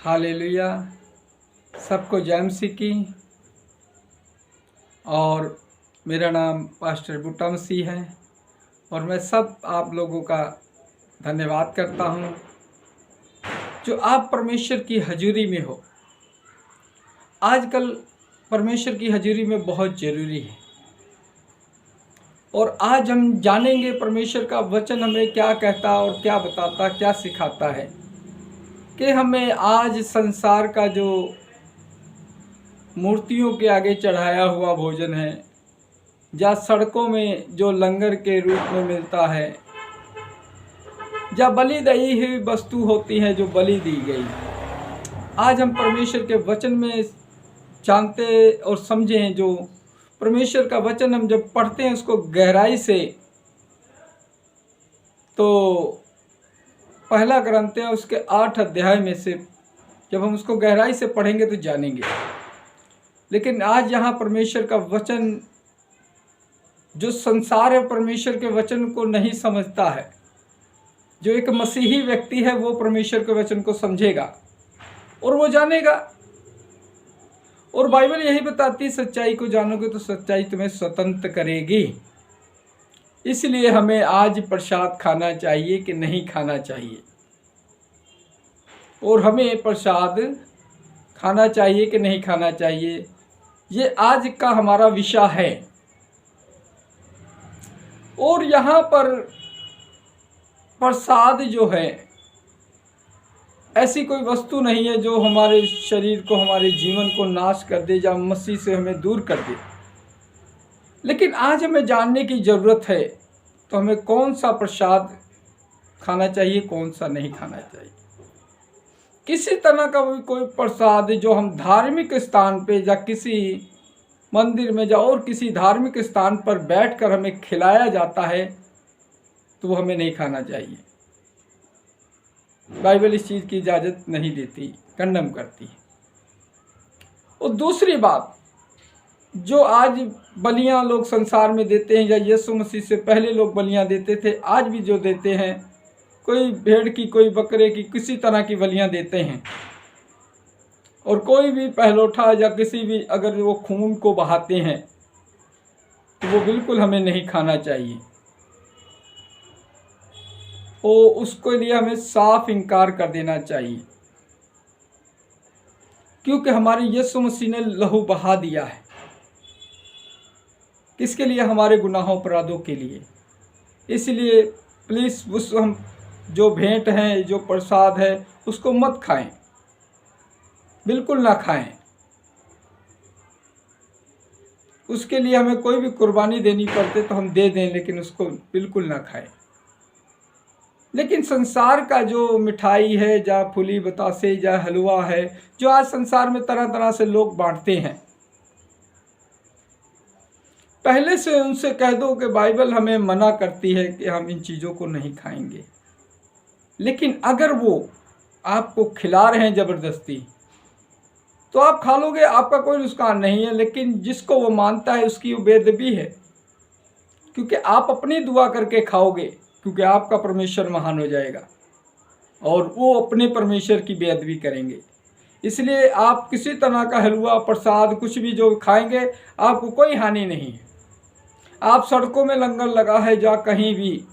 Hallelujah. सबको जय मसीह की। और मेरा नाम पास्टर बूटा मसीह है और मैं सब आप लोगों का धन्यवाद करता हूं जो आप परमेश्वर की हजूरी में हो। आजकल परमेश्वर की हजूरी में बहुत ज़रूरी है और आज हम जानेंगे परमेश्वर का वचन हमें क्या कहता और क्या बताता, क्या सिखाता है कि हमें आज संसार का जो मूर्तियों के आगे चढ़ाया हुआ भोजन है या सड़कों में जो लंगर के रूप में मिलता है या बलि दी हुई वस्तु होती है जो बलि दी गई, आज हम परमेश्वर के वचन में जानते और समझें। जो परमेश्वर का वचन हम जब पढ़ते हैं उसको गहराई से, तो पहला ग्रंथ है उसके 8 अध्याय में से जब हम उसको गहराई से पढ़ेंगे तो जानेंगे। लेकिन आज यहाँ परमेश्वर का वचन, जो संसार है परमेश्वर के वचन को नहीं समझता है, जो एक मसीही व्यक्ति है वो परमेश्वर के वचन को समझेगा और वो जानेगा। और बाइबल यही बताती है, सच्चाई को जानोगे तो सच्चाई तुम्हें स्वतंत्र करेगी। इसलिए हमें आज प्रसाद खाना चाहिए कि नहीं खाना चाहिए, और हमें प्रसाद खाना चाहिए कि नहीं खाना चाहिए, ये आज का हमारा विषय है। और यहाँ पर प्रसाद जो है ऐसी कोई वस्तु नहीं है जो हमारे शरीर को, हमारे जीवन को नाश कर दे या मसीह से हमें दूर कर दे। लेकिन आज हमें जानने की ज़रूरत है तो हमें कौन सा प्रसाद खाना चाहिए, कौन सा नहीं खाना चाहिए। किसी तरह का भी कोई प्रसाद जो हम धार्मिक स्थान पे या किसी मंदिर में या और किसी धार्मिक स्थान पर बैठकर हमें खिलाया जाता है तो वो हमें नहीं खाना चाहिए। बाइबल इस चीज़ की इजाज़त नहीं देती, कंडम करती है। और दूसरी बात, जो आज बलियां लोग संसार में देते हैं या यीशु मसीह से पहले लोग बलियां देते थे, आज भी जो देते हैं, कोई भेड़ की, कोई बकरे की, किसी तरह की बलियां देते हैं। और कोई भी पहलौठा या किसी भी, अगर वो खून को बहाते हैं तो वो बिल्कुल हमें नहीं खाना चाहिए। और उसके लिए हमें साफ इनकार कर देना चाहिए, क्योंकि हमारे यीशु मसीह ने लहू बहा दिया है। किसके लिए? हमारे गुनाहों अपराधों के लिए। इसलिए प्लीज़ उस हम जो भेंट है, जो प्रसाद है, उसको मत खाएं, बिल्कुल ना खाएं। उसके लिए हमें कोई भी कुर्बानी देनी पड़ते तो हम दे दें, लेकिन उसको बिल्कुल ना खाएं। लेकिन संसार का जो मिठाई है, या फूली बतासे, या हलवा है, जो आज संसार में तरह तरह से लोग बांटते हैं, पहले से उनसे कह दो कि बाइबल हमें मना करती है कि हम इन चीज़ों को नहीं खाएंगे। लेकिन अगर वो आपको खिला रहे हैं ज़बरदस्ती तो आप खा लोगे, आपका कोई नुकसान नहीं है। लेकिन जिसको वो मानता है उसकी वो बेअदबी है, क्योंकि आप अपनी दुआ करके खाओगे, क्योंकि आपका परमेश्वर महान हो जाएगा और वो अपने परमेश्वर की बेअदबी करेंगे। इसलिए आप किसी तरह का हलवा, प्रसाद, कुछ भी जो खाएंगे, आपको कोई हानि नहीं है। आप सड़कों में लंगर लगा है या कहीं भी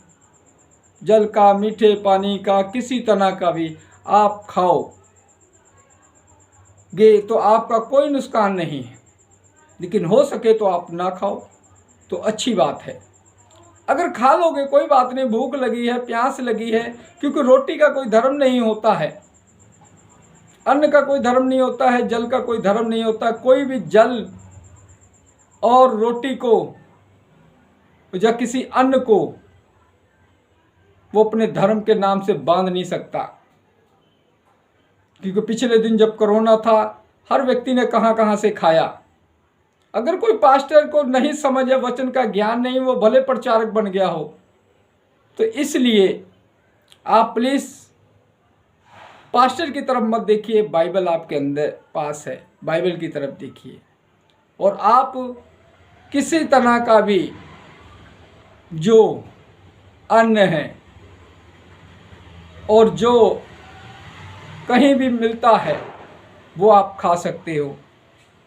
जल का, मीठे पानी का, किसी तरह का भी आप खाओगे तो आपका कोई नुकसान नहीं है। लेकिन हो सके तो आप ना खाओ तो अच्छी बात है। अगर खा लोगे कोई बात नहीं, भूख लगी है, प्यास लगी है, क्योंकि रोटी का कोई धर्म नहीं होता है, अन्न का कोई धर्म नहीं होता है, जल का कोई धर्म नहीं होता। कोई भी जल और रोटी को या किसी अन्न को वो अपने धर्म के नाम से बांध नहीं सकता। क्योंकि पिछले दिन जब कोरोना था, हर व्यक्ति ने कहां कहां से खाया। अगर कोई पास्टर को नहीं समझ है, वचन का ज्ञान नहीं, वो भले प्रचारक बन गया हो, तो इसलिए आप प्लीज़ पास्टर की तरफ मत देखिए, बाइबल आपके अंदर पास है, बाइबल की तरफ देखिए। और आप किसी तरह का भी जो अन्न है और जो कहीं भी मिलता है वो आप खा सकते हो।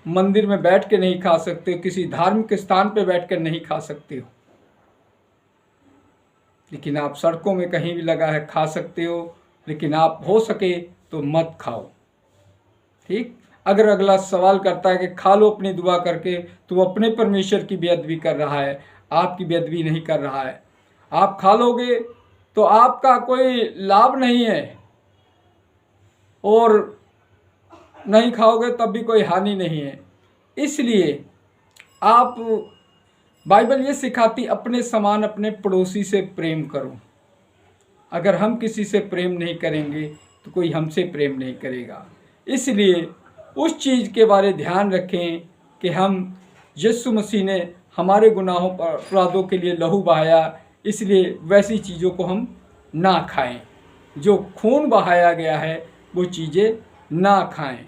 मंदिर में बैठ के नहीं खा सकते हो, किसी धार्मिक स्थान पे बैठ कर नहीं खा सकते हो, लेकिन आप सड़कों में कहीं भी लगा है खा सकते हो। लेकिन आप हो सके तो मत खाओ, ठीक। अगर अगला सवाल करता है कि खा लो अपनी दुआ करके, तो वो अपने परमेश्वर की बेअदबी कर रहा है, आपकी बेअदबी नहीं कर रहा है। आप खा लोगे तो आपका कोई लाभ नहीं है, और नहीं खाओगे तब भी कोई हानि नहीं है। इसलिए आप, बाइबल ये सिखाती अपने समान अपने पड़ोसी से प्रेम करो। अगर हम किसी से प्रेम नहीं करेंगे तो कोई हमसे प्रेम नहीं करेगा। इसलिए उस चीज़ के बारे ध्यान रखें कि हम, यीशु मसीह ने हमारे गुनाहों पर, अपराधों के लिए लहू बहाया, इसलिए वैसी चीज़ों को हम ना खाएं। जो खून बहाया गया है वो चीज़ें ना खाएं,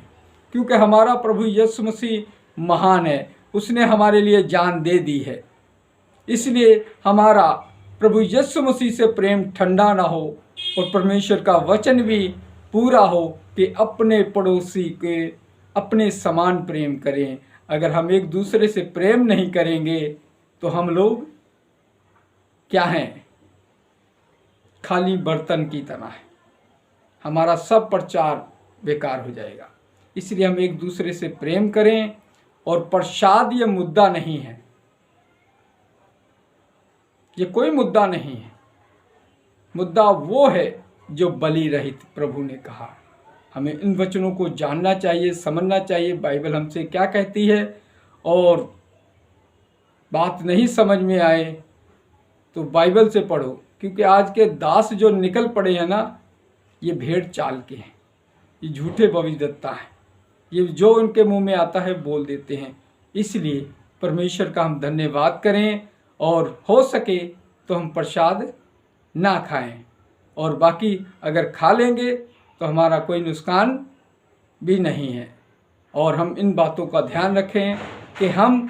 क्योंकि हमारा प्रभु यीशु मसीह महान है, उसने हमारे लिए जान दे दी है। इसलिए हमारा प्रभु यीशु मसीह से प्रेम ठंडा ना हो, और परमेश्वर का वचन भी पूरा हो कि अपने पड़ोसी के अपने समान प्रेम करें। अगर हम एक दूसरे से प्रेम नहीं करेंगे तो हम लोग क्या हैं? खाली बर्तन की तरह है, हमारा सब प्रचार बेकार हो जाएगा। इसलिए हम एक दूसरे से प्रेम करें। और प्रसाद ये मुद्दा नहीं है, ये कोई मुद्दा नहीं है। मुद्दा वो है जो बलि रहित, प्रभु ने कहा। हमें इन वचनों को जानना चाहिए, समझना चाहिए बाइबल हमसे क्या कहती है। और बात नहीं समझ में आए तो बाइबल से पढ़ो, क्योंकि आज के दास जो निकल पड़े हैं ना, ये भेड़ चाल के हैं, ये झूठे भविष्यद्वक्ता हैं, ये जो उनके मुंह में आता है बोल देते हैं। इसलिए परमेश्वर का हम धन्यवाद करें, और हो सके तो हम प्रसाद ना खाएं, और बाकी अगर खा लेंगे तो हमारा कोई नुकसान भी नहीं है। और हम इन बातों का ध्यान रखें कि हम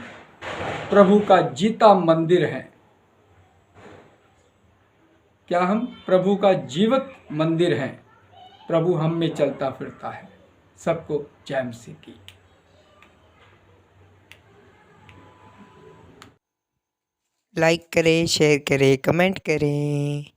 प्रभु का जीता मंदिर हैं। क्या हम प्रभु का जीवित मंदिर हैं? प्रभु हम में चलता फिरता है। सबको जय मसीह की। लाइक करें, शेयर करें, कमेंट करें।